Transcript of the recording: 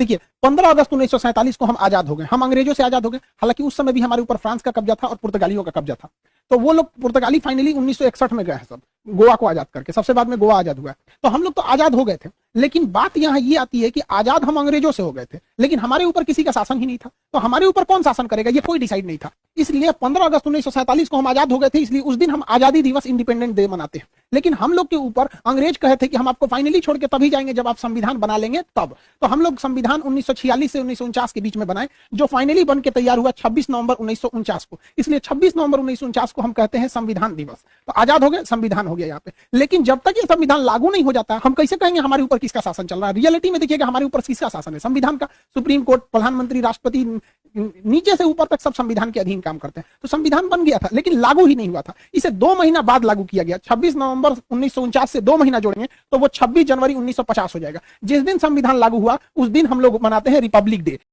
देखिए 15 अगस्त 1947 को हम आजाद हो गए, हम अंग्रेजों से आजाद हो गए। हालांकि उस समय भी हमारे ऊपर फ्रांस का कब्जा था और पुर्तगालियों का कब्जा था। तो वो लोग पुर्तगाली फाइनली 1961 में गए हैं सब, गोवा को आजाद करके, सबसे बाद में गोवा आजाद हुआ। तो हम लोग तो आजाद हो गए थे, लेकिन बात यहाँ ये आती है कि आजाद हम अंग्रेजों से हो गए थे, लेकिन हमारे ऊपर किसी का शासन ही नहीं था। तो हमारे ऊपर कौन शासन करेगा, ये कोई डिसाइड नहीं था। इसलिए 15 अगस्त 1947 को हम आजाद हो गए थे, इसलिए उस दिन हम आजादी दिवस, इंडिपेंडेंट डे मनाते हैं। लेकिन हम लोग के ऊपर अंग्रेज कहे थे कि हम आपको फाइनली छोड़ के तभी जाएंगे जब आप संविधान बना लेंगे तब। तो हम लोग संविधान 1946 से 1949 के बीच में बनाए, जो फाइनली बन के तैयार हुआ 26 नवंबर 1949 को। इसलिए 26 नवंबर 1949 को हम कहते हैं संविधान दिवस। तो आजाद हो गए, संविधान हो गया यहाँ पे। लेकिन जब तक ये संविधान लागू नहीं हो जाता, हम कैसे कहेंगे हमारे ऊपर किसका शासन चल रहा है। रियलिटी में देखिएगा हमारे ऊपर किसका शासन है, संविधान का। सुप्रीम कोर्ट, प्रधानमंत्री, राष्ट्रपति, नीचे से ऊपर तक सब संविधान के अधीन काम करते हैं। तो संविधान बन गया था, लेकिन लागू ही नहीं हुआ था। इसे 2 महीना बाद लागू किया गया। 26 नवंबर 1949 से 2 महीना जोड़ेंगे तो वो 26 जनवरी 1950 हो जाएगा। जिस दिन संविधान लागू हुआ उस दिन हम लोग मनाते हैं रिपब्लिक डे।